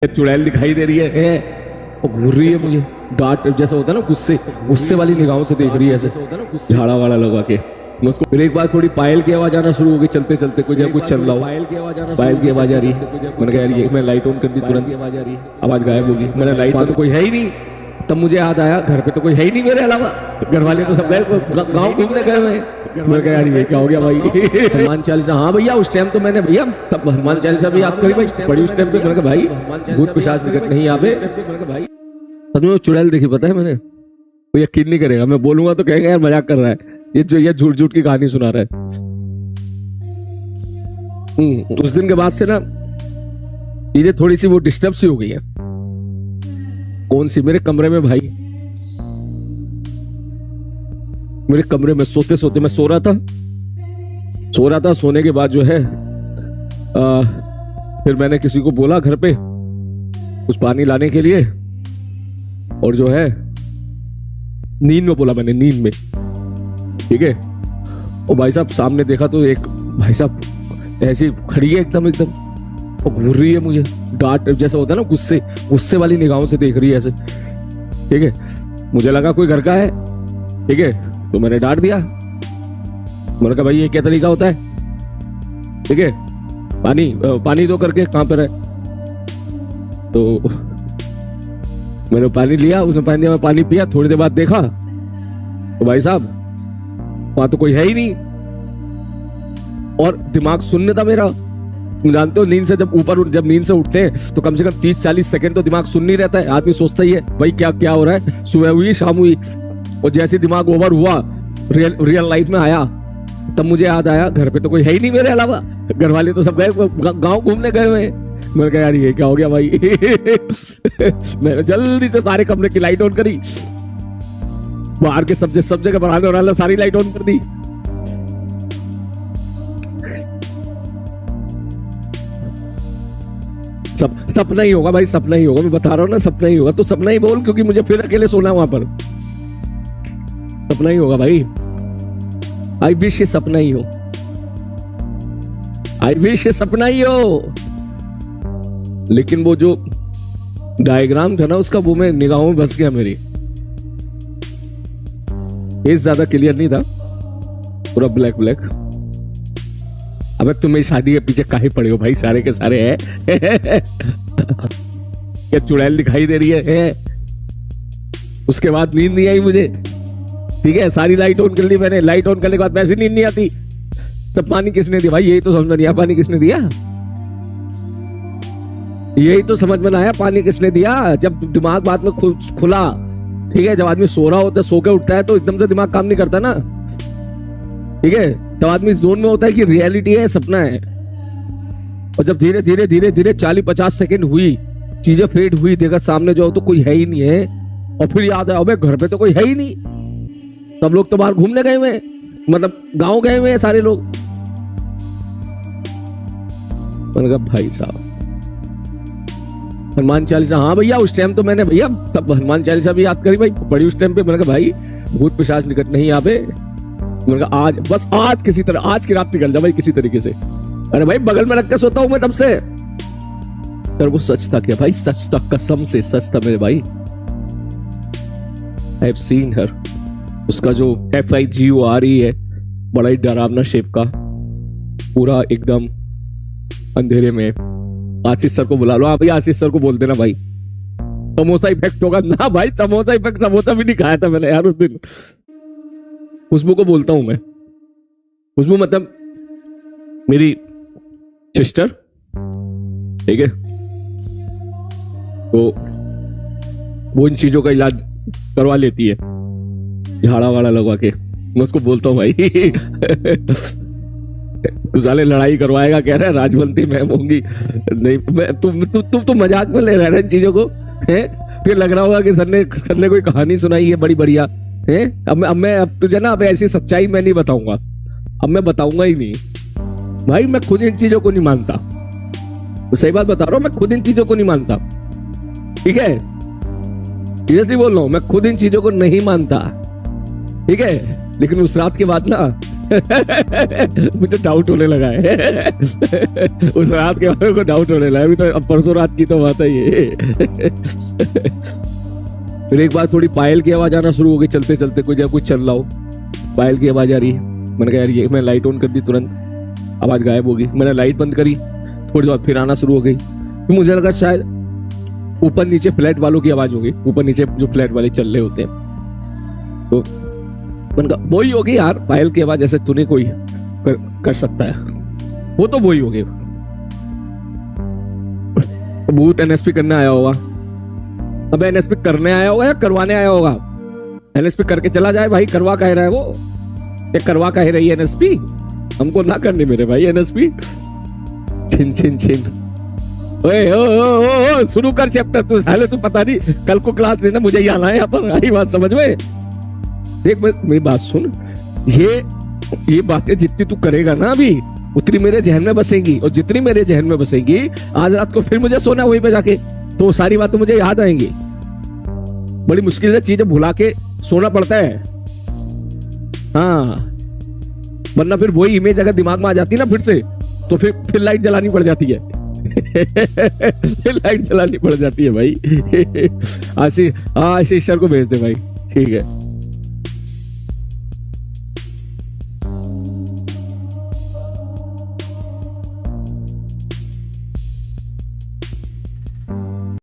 चुड़ैल दिखाई दे रही है और घूर रही है मुझे डांट जैसा होता है ना गुस्से गुस्से वाली निगाहों से देख रही है ऐसे झाड़ा वाड़ा लगा के। मैं उसको फिर एक बार थोड़ी पायल की आवाज आना शुरू हो गई चलते चलते कुछ कुछ चल रहा हो पायल की आवाज आ रही है। मैंने कहा यार ये मैं लाइट ऑन कर दी तुरंत आवाज आ रही है आवाज गायब होगी। मैंने लाइट तो कोई है ही नहीं। तब मुझे याद आया घर पे तो कोई है ही नहीं मेरे अलावा। घर वाले तो सब गए गाँव घूमने गए हुए। मैंने कहा यार ये क्या हो गया भाई। हनुमान चालीसा हाँ भैया उस टाइम तो मैंने भैया तब हनुमान चालीसा भी याद करी भाई पढ़ी उस टाइम पे। मैंने कहा भाई भूत पिशाच निकट नहीं आवे। भाई सच में चुड़ैल देखी पता है मैंने। वो यकीन नहीं करेगा मैं बोलूंगा तो कहेगा यार मजाक कर रहा है ये झूठ झूठ की कहानी सुना रहा है। उस दिन के बाद से ना चीजें थोड़ी सी वो डिस्टर्ब सी हो गई है। कौन सी? मेरे कमरे में भाई मेरे कमरे में सोते सोते मैं सो रहा था। सोने के बाद जो है फिर मैंने किसी को बोला घर पे कुछ पानी लाने के लिए और जो है नींद में बोला मैंने नींद में ठीक है। और भाई साहब सामने देखा तो एक भाई साहब ऐसी खड़ी है एकदम और घूर रही है मुझे डांट जैसा होता है ना गुस्से वाली निगाहों से देख रही है ऐसे ठीक है। मुझे लगा कोई घर का है ठीक है तो मैंने डांट दिया। मैंने कहा भाई ये क्या तरीका होता है ठीक है पानी दो करके कहां पर है। तो मैंने पानी लिया उसने पानी दिया मैं पानी पिया। थोड़ी देर बाद देखा तो भाई साहब वहां तो कोई है ही नहीं और दिमाग सुनने था मेरा। जानते हो नींद से जब नींद से उठते हैं तो कम से कम 30-40 सेकंड तो दिमाग सुन नहीं रहता है। आदमी सोचता ही है भाई क्या हो रहा है। सुबह हुई शाम हुई और जैसे दिमाग ओवर हुआ रियल लाइफ में आया तब मुझे याद आया घर पे तो कोई है ही नहीं मेरे अलावा। घर वाले तो सब गए गाँव घूमने गए हुए। मैंने कहा यार ये क्या हो गया भाई। मैंने जल्दी से सारे कमरे की लाइट ऑन करी बाहर के सब जगह बरामदा सारी लाइट ऑन कर दी। सपना ही होगा भाई सपना ही होगा मैं बता रहा हूं ना सपना ही होगा। तो सपना ही बोल क्योंकि मुझे फिर अकेले सोना वहां पर। सपना ही होगा भाई। आई विश ये सपना ही हो। आई विश ये सपना ही हो। लेकिन वो जो डायग्राम था ना उसका वो मैं निगाहों में बस गया मेरी। फेस ज्यादा क्लियर नहीं था पूरा ब्लैक। अब तुम्हें शादी के पीछे काहे पड़े हो भाई सारे के सारे है। क्या चुड़ैल दिखाई दे रही है। उसके बाद नींद नहीं आई मुझे ठीक है। सारी लाइट ऑन कर ली मैंने। लाइट ऑन करने के बाद वैसे नींद नहीं आती। तब पानी किसने दिया भाई यही तो समझ में नहीं आया पानी किसने दिया। यही तो समझ में आया पानी किसने दिया। जब दिमाग बाद में खुला ठीक है। जब आदमी सो रहा होता है सो के उठता है तो एकदम से दिमाग काम नहीं करता ना ठीक है। तब आदमी जोन में होता है कि रियलिटी है सपना है। और जब धीरे धीरे 40-50 सेकंड हुई चीजें फेड हुई देखा सामने जो तो कोई है ही नहीं है। और फिर याद आया अबे घर पे तो कोई है ही नहीं। सब लोग तो बाहर घूमने गए हुए मतलब गांव गए हुए हैं सारे लोग। मैंने कहा भाई साहब हनुमान चालीसा हाँ भैया उस टाइम तो मैंने भैया तब हनुमान चालीसा भी याद करी भाई पढ़ी उस टाइम पे। मैंने कहा भाई भूत पिशाच निकट नहीं आवे। मैंने कहा आज किसी तरह आज की रात निकल जा भाई किसी तरीके से। अरे भाई बगल में रख के सोता हूं मैं तब से। पर वो सच था क्या भाई सच था कसम से सच था मेरे भाई। आई हैव सीन हर। उसका जो FIGURE है बड़ा ही डरावना शेप का पूरा एकदम अंधेरे में। आशीष सर को बुला लो। आप आशीष सर को बोल देना भाई समोसा इफेक्ट होगा ना भाई। समोसा इफेक्ट समोसा भी नहीं खाया था मैंने यार उस दिन। खुशबू को बोलता हूं मैं। खुशबू मतलब मेरी सिस्टर ठीक है। तो वो इन चीजों का इलाज करवा लेती है झाड़ा वाड़ा लगवा के। मैं उसको बोलता हूँ भाई तू साले लड़ाई करवाएगा कह रहा है राजवंती मैम होंगी नहीं मैं तुम मजाक में ले रहे इन चीजों को है। फिर लग रहा होगा कि सर ने कोई कहानी सुनाई है बड़ी बढ़िया है। अब तुझे ना अब ऐसी सच्चाई मैं नहीं बताऊंगा। अब मैं बताऊंगा ही नहीं भाई। मैं खुद इन चीजों को नहीं मानता। तो सही बात बता रहा हूं मैं खुद इन चीजों को नहीं मानता ठीक है। सीरियसली बोल रहा हूं मैं खुद इन चीजों को नहीं मानता ठीक है। लेकिन उस रात के बाद ना मुझे डाउट होने लगा है। उस रात के बारे को डाउट होने लगा। अभी तो अब परसों रात की तो बात है ये। फिर एक बार थोड़ी पायल की आवाज आना शुरू हो गई, चलते चलते कोई जब कुछ चल रहा हो, पायल की आवाज आ रही है। मैंने कहा यार ये, मैं लाइट ऑन कर दी, तुरंत आवाज गायब हो गई। मैंने लाइट बंद करी, थोड़ी देर बाद फिर आना शुरू हो गई। फिर मुझे लगा शायद ऊपर नीचे फ्लैट वालों की आवाज होगी, ऊपर नीचे जो फ्लैट वाले चल रहे होते हैं। तो मैंने कहा वही होगी यार, पायल की आवाज ऐसे तूने कोई कर सकता है, वो तो वही होगी। भूत एनएसपी करने आया होगा। अब एनएसपी करने आया होगा या करवाने आया होगा? एनएसपी करके चला जाए भाई, करवा कह रहा है वो, ये करवा कह रही है एनएसपी, हमको ना करने मेरे भाई एनएसपी। छिन छिन छिन। ओए ओ ओ ओ शुरू कर चैप्टर तू, साले तू पता नहीं कल को क्लास लेना, मुझे ही आना है यहाँ पर। आई बात समझ में? देख मेरी बात सुन, ये बातें जितनी तू करेगा ना अभी, उतनी मेरे जहन में बसेंगी, और जितनी मेरे जहन में बसेंगी, आज रात को फिर मुझे सोना वहीं पे जाके, तो वो सारी बातें मुझे याद आएंगी। बड़ी मुश्किल से चीजें भुला के सोना पड़ता है। हाँ, वरना फिर वही इमेज अगर दिमाग में आ जाती है ना फिर से, तो फिर लाइट जलानी पड़ जाती है। फिर लाइट जलानी पड़ जाती है भाई। आशीष सर को भेज दे भाई, ठीक है।